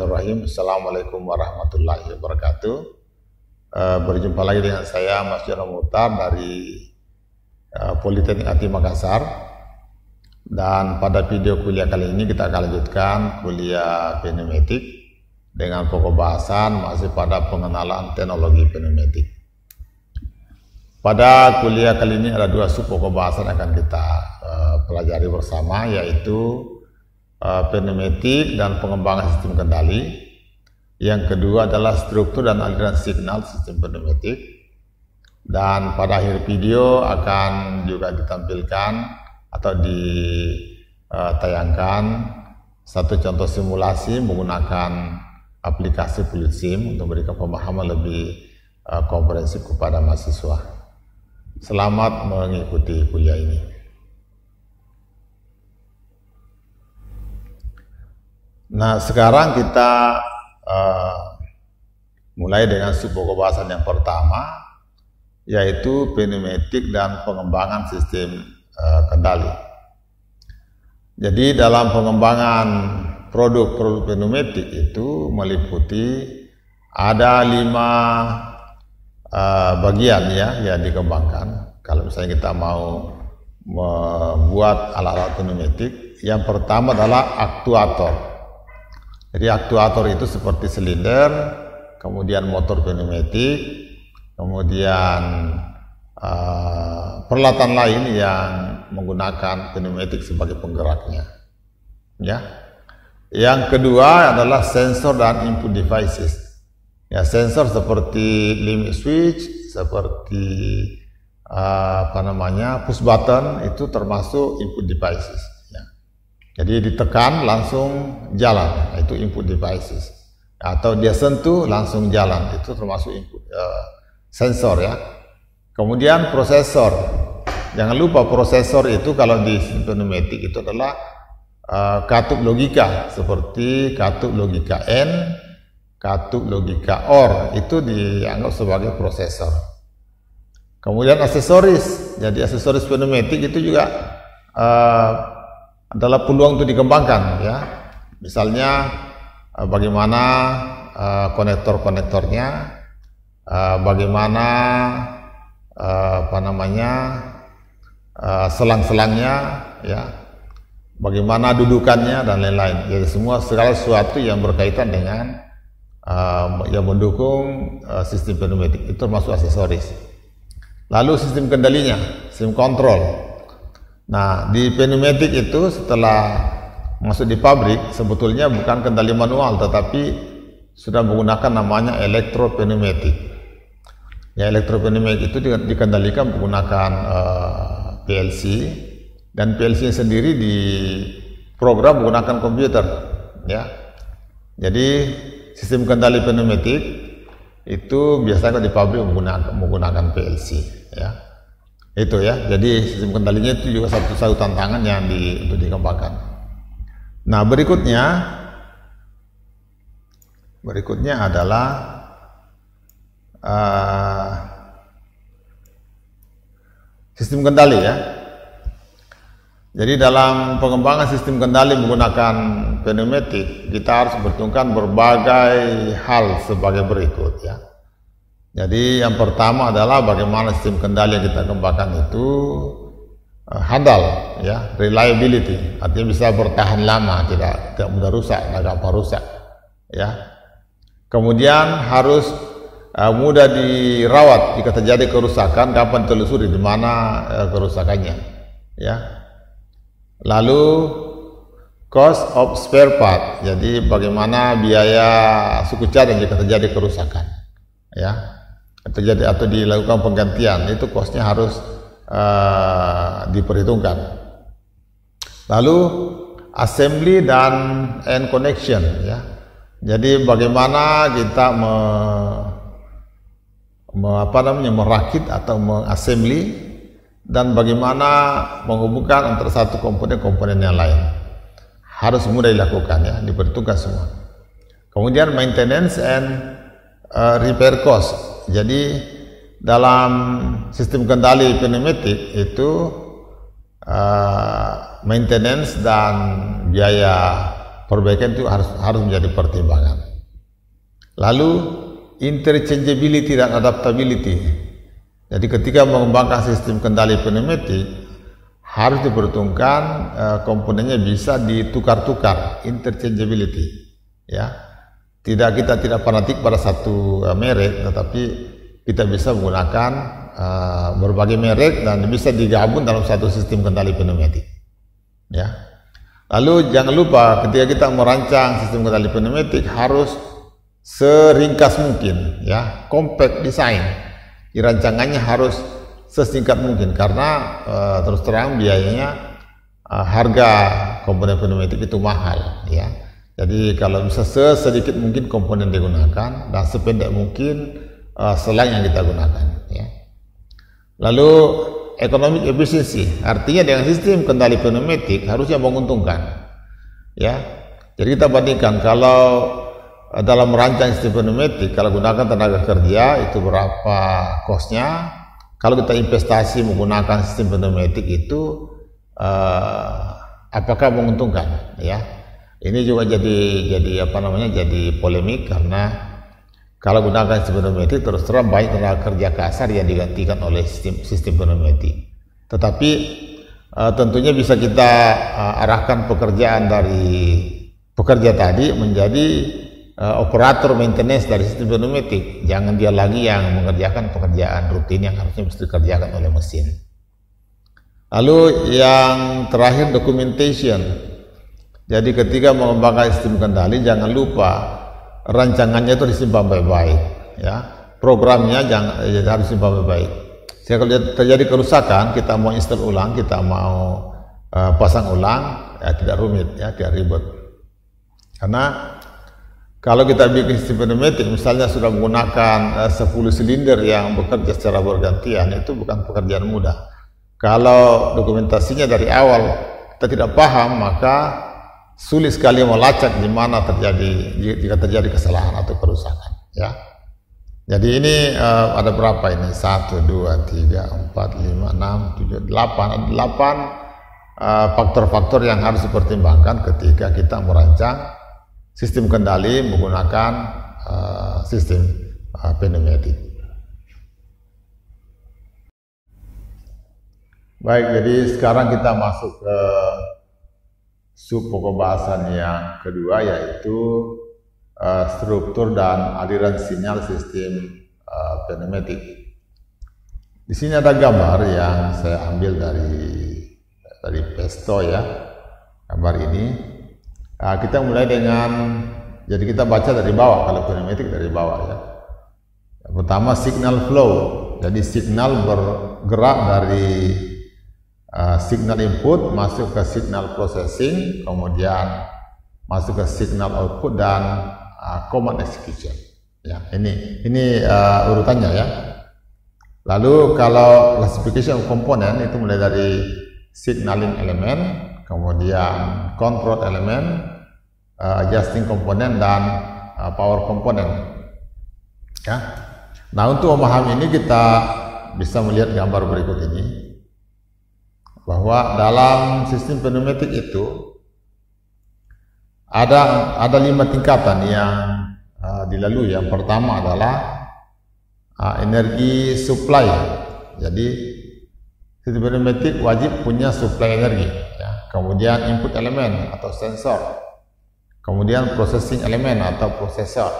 Bismillahirrahmanirrahim. Assalamualaikum warahmatullahi wabarakatuh. Berjumpa lagi dengan saya Mas Jono Muhtar dari Politeknik ATI Makassar. Dan pada video kuliah kali ini kita akan lanjutkan kuliah pneumatik dengan pokok bahasan masih pada pengenalan teknologi pneumatik. Pada kuliah kali ini ada dua sub pokok bahasan yang akan kita pelajari bersama, yaitu pneumatik dan pengembangan sistem kendali. Yang kedua adalah struktur dan aliran signal sistem pneumatik. Dan pada akhir video akan juga ditampilkan atau ditayangkan satu contoh simulasi menggunakan aplikasi Fluid Sim untuk memberikan pemahaman lebih komprehensif kepada mahasiswa. Selamat mengikuti kuliah ini. Nah, sekarang kita mulai dengan sub pokok bahasan yang pertama, yaitu pneumatik dan pengembangan sistem kendali. Jadi dalam pengembangan produk-produk pneumatik itu meliputi ada 5 bagian yang dikembangkan. Kalau misalnya kita mau membuat alat-alat pneumatik, yang pertama adalah aktuator. Jadi aktuator itu seperti silinder, kemudian motor pneumatik, kemudian peralatan lain yang menggunakan pneumatik sebagai penggeraknya. Ya. Yang kedua adalah sensor dan input devices. Ya, sensor seperti limit switch, seperti push button itu termasuk input devices. Jadi ditekan langsung jalan, itu input devices. Atau dia sentuh langsung jalan, itu termasuk input sensor ya. Kemudian prosesor. Jangan lupa prosesor itu kalau di pneumatik itu adalah katup logika, seperti katup logika N, katup logika OR, itu dianggap sebagai prosesor. Kemudian aksesoris. Jadi aksesoris pneumatik itu juga adalah peluang untuk dikembangkan ya. Misalnya bagaimana konektor-konektornya, bagaimana selang-selangnya ya, bagaimana dudukannya dan lain-lain. Jadi segala sesuatu yang berkaitan dengan yang mendukung sistem pneumatik itu termasuk aksesoris. Lalu sistem kendalinya, sistem kontrol. Nah, di pneumatik itu setelah masuk di pabrik sebetulnya bukan kendali manual, tetapi sudah menggunakan namanya elektropneumatik. Ya, elektropneumatik itu dikendalikan menggunakan PLC, dan PLC sendiri diprogram menggunakan komputer. Ya, jadi sistem kendali pneumatik itu biasanya di pabrik menggunakan PLC. Ya. Itu ya, jadi sistem kendalinya itu juga satu tantangan yang untuk dikembangkan. Nah, berikutnya adalah sistem kendali ya. Jadi dalam pengembangan sistem kendali menggunakan pneumatik, kita harus memperhitungkan berbagai hal sebagai berikut ya. Jadi yang pertama adalah bagaimana sistem kendali yang kita kembangkan itu handal ya, reliability, artinya bisa bertahan lama, tidak mudah rusak, tidak gampang rusak ya. Kemudian harus mudah dirawat jika terjadi kerusakan, dapat ditelusuri di mana kerusakannya ya. Lalu cost of spare part, jadi bagaimana biaya suku cadang jika terjadi kerusakan ya, terjadi atau dilakukan penggantian, itu costnya harus diperhitungkan. Lalu assembly dan end connection ya, jadi bagaimana kita merakit atau mengassembly, dan bagaimana menghubungkan antara satu komponen yang lain, harus mudah dilakukan ya, diperhitungkan semua. Kemudian maintenance and repair cost. Jadi dalam sistem kendali pneumatik itu maintenance dan biaya perbaikan itu harus menjadi pertimbangan. Lalu interchangeability dan adaptability. Jadi ketika mengembangkan sistem kendali pneumatik harus diperhitungkan komponennya bisa ditukar-tukar, interchangeability. Ya, kita tidak fanatik pada satu merek, tetapi kita bisa menggunakan berbagai merek dan bisa digabung dalam satu sistem kendali pneumatik. Ya. Lalu jangan lupa ketika kita merancang sistem kendali pneumatik harus seringkas mungkin, ya, compact design. Rancangannya harus sesingkat mungkin karena terus terang biayanya harga komponen pneumatik itu mahal, ya. Jadi kalau bisa sedikit mungkin komponen digunakan dan sependek mungkin selang yang kita gunakan, ya. Lalu economic efficiency, artinya dengan sistem kendali pneumatik harusnya menguntungkan, ya. Jadi kita bandingkan kalau dalam merancang sistem pneumatik, kalau gunakan tenaga kerja itu berapa kosnya, kalau kita investasi menggunakan sistem pneumatik itu apakah menguntungkan, ya. Ini juga jadi polemik karena kalau gunakan sistem pneumatik terus terang banyak tenaga kerja kasar yang digantikan oleh sistem pneumatik. Tetapi tentunya bisa kita arahkan pekerjaan dari pekerja tadi menjadi operator maintenance dari sistem pneumatik. Jangan dia lagi yang mengerjakan pekerjaan rutin yang harusnya bisa dikerjakan oleh mesin. Lalu yang terakhir, documentation. Jadi ketika mengembangkan sistem kendali jangan lupa rancangannya itu disimpan baik-baik, ya. Programnya harus disimpan baik-baik. Sehingga kalau terjadi kerusakan, kita mau install ulang, kita mau pasang ulang, ya tidak rumit, ya tidak ribet. Karena kalau kita bikin sistem pneumatik, misalnya sudah menggunakan 10 silinder yang bekerja secara bergantian, itu bukan pekerjaan mudah. Kalau dokumentasinya dari awal kita tidak paham, maka sulit sekali melacak di mana jika terjadi kesalahan atau kerusakan, ya. Jadi ini ada berapa ini? 1, 2, 3, 4, 5, 6, 7, 8. Ada 8 faktor-faktor yang harus dipertimbangkan ketika kita merancang sistem kendali menggunakan sistem pneumatik. Baik, jadi sekarang kita masuk ke sub pokok bahasan yang kedua, yaitu struktur dan aliran sinyal sistem pneumatik. Di sini ada gambar yang saya ambil dari Pesto, ya. Gambar ini kita mulai dengan, jadi kita baca dari bawah, kalau pneumatik dari bawah, ya. Yang pertama signal flow, jadi signal bergerak dari signal input masuk ke signal processing, kemudian masuk ke signal output dan command execution. Ya, ini urutannya, ya. Lalu kalau classification komponen itu mulai dari signaling element, kemudian control element, adjusting komponen dan power komponen. Ya. Nah, untuk memahami ini kita bisa melihat gambar berikut ini, bahwa dalam sistem pneumatik itu ada 5 tingkatan yang dilalui. Yang pertama adalah energi supply. Jadi sistem pneumatik wajib punya supply energi, ya. Kemudian input elemen atau sensor, kemudian processing elemen atau prosesor,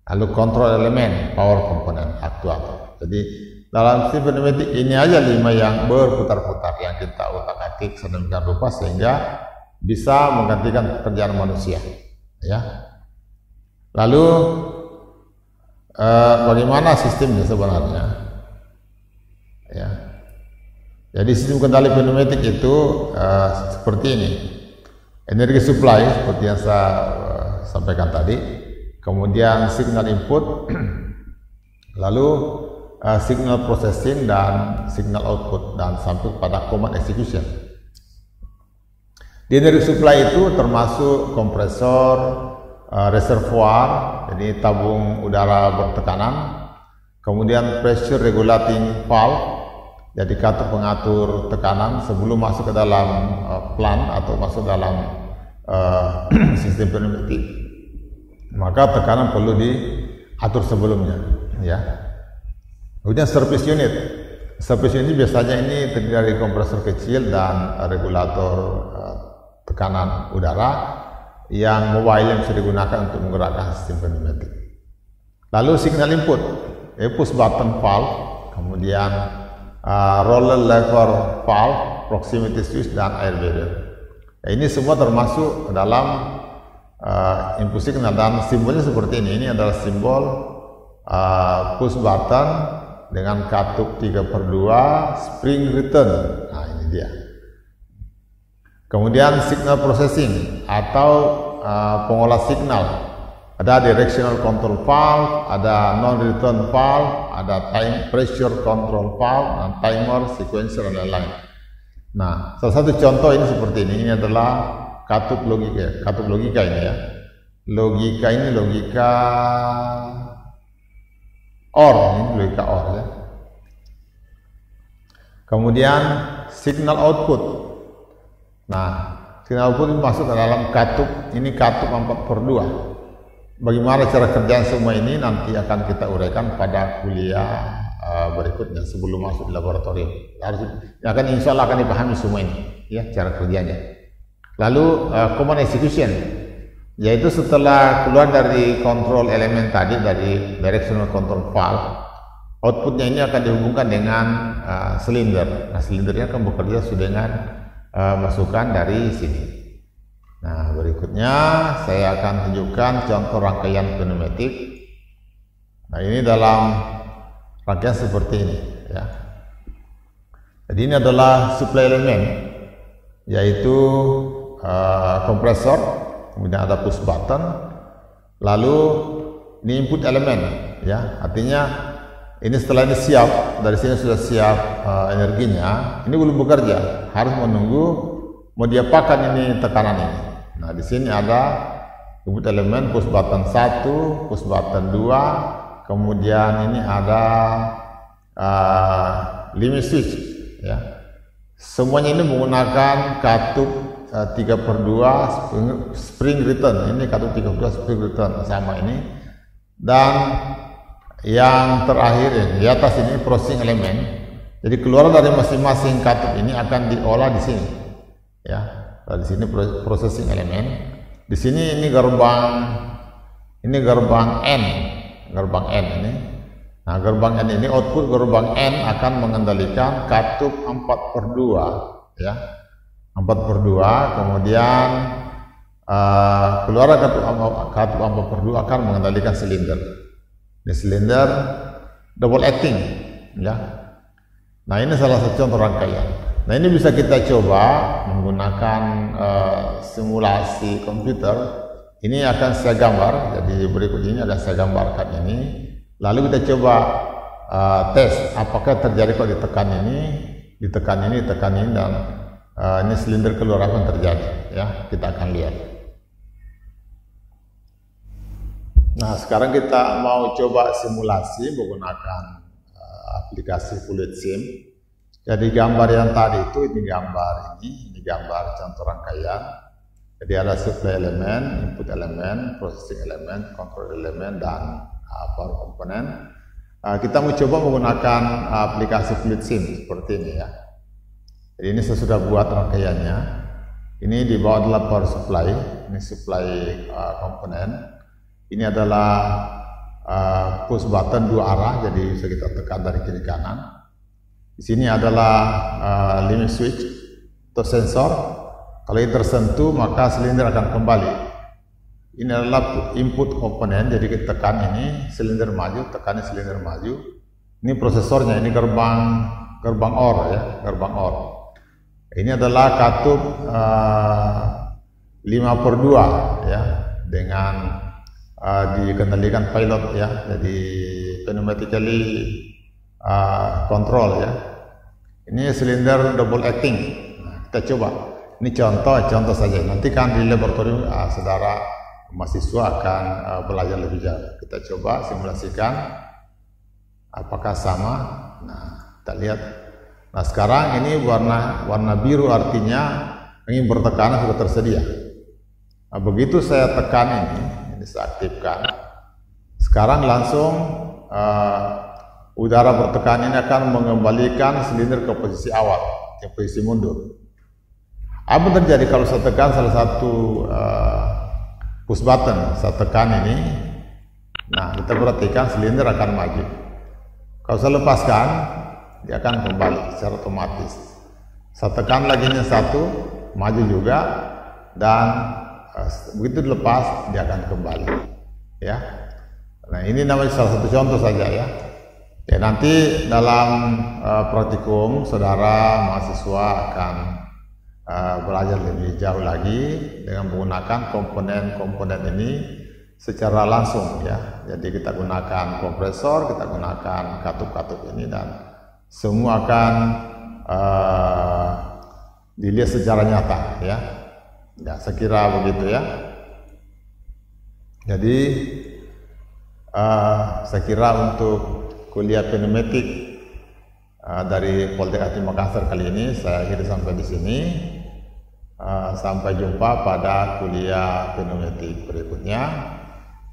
lalu control elemen, power komponen, aktuator. Jadi dalam sistem pneumatik ini aja 5 yang berputar-putar yang kita utak-atik sedemikian rupa sehingga bisa menggantikan pekerjaan manusia, ya. Lalu bagaimana sistemnya sebenarnya, ya. Jadi sistem kendali pneumatik itu seperti ini. Energi supply seperti yang saya sampaikan tadi, kemudian signal input, lalu signal processing dan signal output, dan sampai pada command execution. Di energi supply itu termasuk kompresor, reservoir, jadi tabung udara bertekanan, kemudian pressure regulating valve, jadi katup pengatur tekanan sebelum masuk ke dalam plant atau masuk dalam sistem pneumatik, maka tekanan perlu diatur sebelumnya, ya. Kemudian service unit. Service unit biasanya ini terdiri dari kompresor kecil dan regulator tekanan udara yang mobile yang bisa digunakan untuk menggerakkan sistem pneumatik. Lalu signal input, push button valve, kemudian roller lever valve, proximity switch, dan air barrier. Ini semua termasuk dalam input signal, dan simbolnya seperti ini. Ini adalah simbol push button dengan katup 3/2 spring return. Nah, ini dia. Kemudian signal processing atau pengolah signal. Ada directional control valve, ada non-return valve, ada time pressure control valve, dan timer, sequencer, dan lain-lain. Nah, salah satu contoh ini seperti ini. Ini adalah katup logika ini, ya. Logika OR, ini logika OR, ya. Kemudian signal output. Nah, signal output ini masuk ke dalam katup, ini katup 4/2. Bagaimana cara kerjaan semua ini nanti akan kita uraikan pada kuliah berikutnya sebelum masuk di laboratorium. Insya Allah akan dipahami semua ini, ya, cara kerjanya. Lalu command execution, yaitu setelah keluar dari kontrol elemen tadi, dari directional control valve, outputnya ini akan dihubungkan dengan silinder. Nah, silindernya akan bekerja dengan masukan dari sini. Nah, berikutnya saya akan tunjukkan contoh rangkaian pneumatik. Nah, ini dalam rangkaian seperti ini, ya. Jadi ini adalah supply element, yaitu kompresor, kemudian ada push button, lalu ini input elemen, ya. Artinya ini setelah ini siap, dari sini sudah siap energinya, ini belum bekerja, harus menunggu mau diapakan ini tekanan ini. Nah, di sini ada input elemen push button 1, push button 2, kemudian ini ada limit switch, ya. Semuanya ini menggunakan katup 3/2 spring return. Ini katup 3/2 spring return sama ini. Dan yang terakhir ini, di atas ini processing elemen. Jadi keluar dari masing-masing katup ini akan diolah di sini, ya. Di sini processing elemen. Di sini ini gerbang N, gerbang N ini. Nah, gerbang N ini, output gerbang N akan mengendalikan katup 4/2, ya. 4/2, kemudian keluar katup 4/2 akan mengendalikan silinder. Ini silinder double acting, ya. Nah, ini salah satu contoh rangkaian. Nah, ini bisa kita coba menggunakan simulasi komputer. Ini akan saya gambar. Jadi berikut ini ada saya gambarkan ini. Lalu kita coba tes apakah terjadi kalau ditekan ini, dan ini silinder keluar apa yang terjadi, ya. Kita akan lihat. Nah, sekarang kita mau coba simulasi menggunakan aplikasi Fluid Sim. Jadi gambar yang tadi itu, ini gambar contoh rangkaian. Jadi ada supply elemen, input elemen, processing elemen, control elemen, dan power komponen. Kita mau coba menggunakan aplikasi Fluid Sim seperti ini, ya. Jadi ini saya sudah buat rangkaiannya. Ini di bawah adalah power supply, ini supply komponen. Ini adalah push button 2 arah, jadi bisa kita tekan dari kiri kanan. Di sini adalah limit switch atau sensor. Kalau ini tersentuh maka silinder akan kembali. Ini adalah input komponen, jadi kita tekan ini silinder maju, tekan silinder maju. Ini prosesornya, ini gerbang OR, ya, gerbang OR. Ini adalah katup 5/2, ya, dengan dikendalikan pilot, ya, jadi pneumatically control, ya. Ini silinder double acting. Nah, kita coba. Ini contoh saja. Nanti kan di laboratorium saudara mahasiswa akan belajar lebih jauh. Kita coba simulasikan apakah sama. Nah, kita lihat. Nah, sekarang ini warna biru artinya ingin bertekanan sudah tersedia. Nah, begitu saya tekan ini saya aktifkan. Sekarang langsung udara bertekan ini akan mengembalikan silinder ke posisi awal, ke posisi mundur. Apa terjadi kalau saya tekan salah satu push button, saya tekan ini, nah kita perhatikan silinder akan maju. Kalau saya lepaskan, dia akan kembali secara otomatis. Saya tekan lagi yang satu, maju juga, dan begitu dilepas dia akan kembali. Ya, nah ini namanya salah satu contoh saja ya. Ya nanti dalam praktikum saudara mahasiswa akan belajar lebih jauh lagi dengan menggunakan komponen-komponen ini secara langsung ya. Jadi kita gunakan kompresor, kita gunakan katup-katup ini, dan semua akan dilihat secara nyata ya. Ya, saya kira begitu ya. Jadi saya kira untuk kuliah pneumatik dari Politeknik Makassar kali ini saya akhiri sampai di sini. Sampai jumpa pada kuliah pneumatik berikutnya.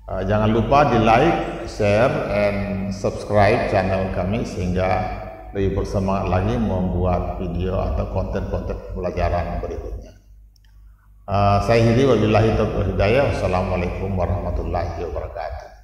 Jangan lupa di like, share, and subscribe channel kami sehingga lebih bersemangat lagi membuat video atau konten-konten pembelajaran berikutnya. Saya akhiri wabillahi taufiq wal hidayah. Wassalamualaikum warahmatullahi wabarakatuh.